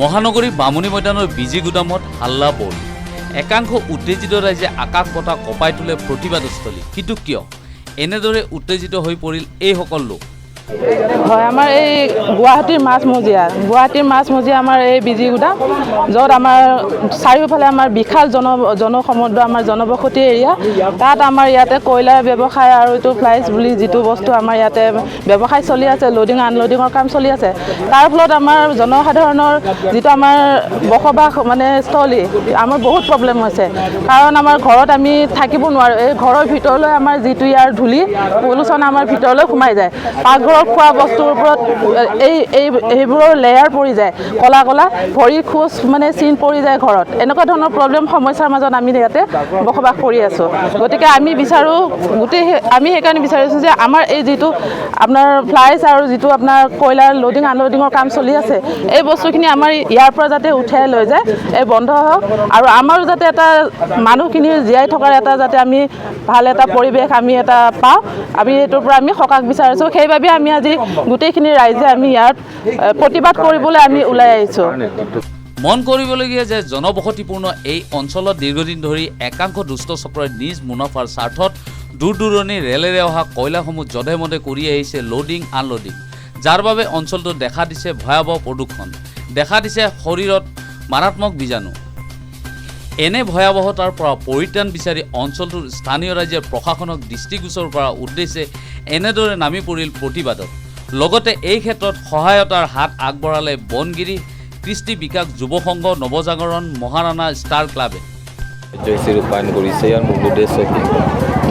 মহানগৰী বামুণী ময়দানৰ বিজি গুদামত হাল্লা বল। একাংশ উত্তেজিত ৰাইজে আকাশ পতাকা কঁপাই তোলে প্ৰতিবাদস্থলী। কিন্তু কিয় এনেদৰে উত্তেজিত হৈ পৰিল এইসকল লোক? হয়, আমাৰ এই গুৱাহাটীৰ মাছমজিয়া আমাৰ এই বিজি গুদাম, য'ত আমাৰ চাৰিওফালে আমাৰ বিশাল জনসমুদ্ৰ আমাৰ জনবসতি এৰিয়া। তাত আমাৰ ইয়াতে কয়লাৰ ব্যৱসায় আৰু এইটো ফ্লাইজ বুলি যিটো বস্তু আমাৰ ইয়াতে ব্যৱসায় চলি আছে, লোডিং আনলোডিঙৰ কাম চলি আছে। তাৰ ফলত আমাৰ জনসাধাৰণৰ যিটো আমাৰ বসবাস মানে স্থলী, আমাৰ বহুত প্ৰব্লেম হৈছে। কাৰণ আমাৰ ঘৰত আমি থাকিব নোৱাৰোঁ। এই ঘৰৰ ভিতৰলৈ আমাৰ যিটো ইয়াৰ ধূলি পলুচন আমাৰ ভিতৰলৈ সোমাই যায়। পাকঘৰত খোৱা বস্তুৰ ওপৰত এইবোৰৰ লেয়াৰ পৰি যায়, কলা ভৰি খোজ মানে চিন পৰি যায় ঘৰত। এনেকুৱা ধৰণৰ প্ৰব্লেম সমস্যাৰ মাজত আমি ইয়াতে বসবাস কৰি আছোঁ। গতিকে আমি বিচাৰোঁ, আমি সেইকাৰণে বিচাৰিছোঁ যে আমাৰ এই যিটো আপোনাৰ ফ্লাইজ আৰু যিটো আপোনাৰ কয়লাৰ লোডিং আনলোডিঙৰ কাম চলি আছে, এই বস্তুখিনি আমাৰ ইয়াৰ পৰা যাতে উঠাই লৈ যায়, এই বন্ধ হওক। আৰু আমাৰো যাতে এটা মানুহখিনি জীয়াই থকাৰ এটা যাতে আমি ভাল এটা পৰিৱেশ আমি এটা পাওঁ, আমি এইটোৰ পৰা আমি সকাহ বিচাৰিছোঁ। সেইবাবে আমি আজি গোটেইখিনি ৰাইজে আমি ইয়াত প্ৰতিবাদ কৰিবলৈ আমি ওলাই আহিছোঁ। মন কৰিবলগীয়া যে জনবসতিপূৰ্ণ এই অঞ্চলত দীৰ্ঘদিন ধৰি একাংশ দুষ্ট চক্ৰই নিজ মুনাফাৰ স্বাৰ্থত দূৰ দূৰণিৰ ৰেলেৰে অহা কয়লাসমূহ জধে মধে কৰি আহিছে লোডিং আনলোডিং, যাৰ বাবে অঞ্চলটোত দেখা দিছে ভয়াৱহ প্ৰদূষণ, দেখা দিছে শৰীৰত মাৰাত্মক বীজাণু। এনে ভয়াৱহতাৰ পৰা পৰিত্ৰাণ বিচাৰি অঞ্চলটোৰ স্থানীয় ৰাইজে প্ৰশাসনক দৃষ্টিগোচৰ কৰাৰ উদ্দেশ্যে এনেদৰে নামি পৰিল প্ৰতিবাদত। লগতে এই ক্ষেত্ৰত সহায়তাৰ হাত আগবঢ়ালে বনগিৰি কৃষ্টি বিকাশ যুৱ সংঘ, নৱজাগৰণ, মহাৰাণা ষ্টাৰ ক্লাবে। ৰূপায়ণ কৰিছে ইয়াৰ মূল উদ্দেশ্য কি?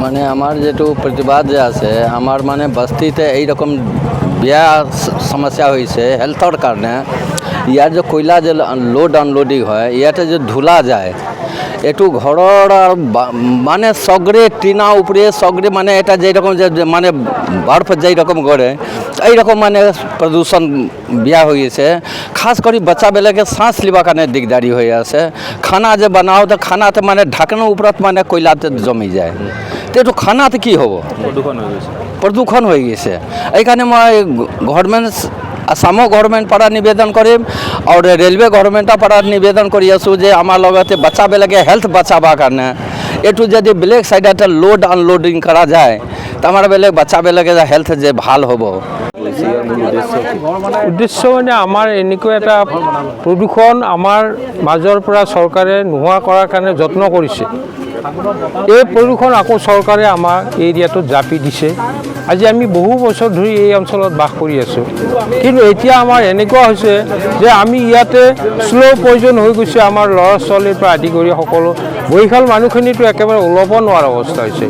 মানে আমাৰ যেটো প্ৰতিবাদ যে আছে, আমাৰ মানে বস্তিতে এইৰকম বেয়া সমস্যা হৈছে হেল্থৰ কাৰণে। ইয়াৰ যে কয়লা যে লোড আনলোডিং হয়, ইয়াতে যে ধূলা যায়, এইটো ঘৰৰ মানে সগরে টিনা উপরে সগরে মানে এটা যেরকম যে মানে বরফ যেরকম গড়ে এইরকম মানে প্রদূষণ বিয়া হয়ে গেছে। খাস করে বাচ্চাবিলাকে শ্বাস লিবার কারণে দিগদারি হয়ে আছে। খানা যে বানাও তো খানাতে মানে ঢাকনের উপরত মানে কয়লাতে জমি যায়, তো এইটো খানাতে কি হব? প্রদূষণ হয়ে গেছে। এইখানে মই গভর্নমেন্ট আসামো গভর্নমেন্ট পৰা নিবেদন কৰিম আৰু ৰেলৱে গভৰ্নমেন্টৰ পৰা নিবেদন কৰি আছোঁ যে আমাৰ লগতে বাচ্চাবিলাকে হেল্থ বচাবৰ কাৰণে এইটো যদি বেলেগ সাইডতে লোড আনলোডিং কৰা যায়, তো আমাৰ বেলেগ বাচ্চাবিলাকে হেল্থ যে ভাল হ'ব। উদ্দেশ্য মানে আমাৰ এনেকুৱা এটা প্ৰদূষণ আমাৰ মাজৰ পৰা চৰকাৰে নোহোৱা কৰাৰ কাৰণে যত্ন কৰিছে। এই প্ৰদূষণ আকৌ চৰকাৰে আমাৰ এৰিয়াটোত জাপি দিছে। আজি আমি বহু বছৰ ধৰি এই অঞ্চলত বাস কৰি আছোঁ, কিন্তু এতিয়া আমাৰ এনেকুৱা হৈছে যে আমি ইয়াতে শ্ল' পয়জন হৈ গৈছে। আমাৰ ল'ৰা ছোৱালীৰ পৰা আদি কৰি সকলো বয়সীয়াল মানুহখিনিতো একেবাৰে ওলাব নোৱাৰা অৱস্থা হৈছে।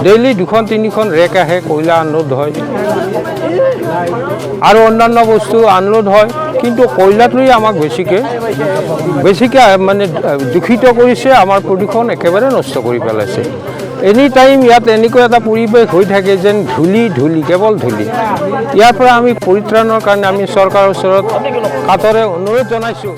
ডেইলি 2-3খন ৰেক আহে, কয়লা আনলোড হয় আৰু অন্যান্য বস্তু আনলোড হয়, কিন্তু কয়লাটোৱে আমাক বেছিকৈ মানে দূষিত কৰিছে। আমাৰ প্ৰদূষণ একেবাৰে নষ্ট কৰি পেলাইছে। এনি টাইম ইয়াত এনেকুৱা এটা পৰিৱেশ হৈ থাকে যেন ধূলি কেৱল ধূলি। ইয়াৰ পৰা আমি পৰিত্ৰাণৰ কাৰণে আমি চৰকাৰৰ ওচৰত কাতৰে অনুৰোধ জনাইছোঁ।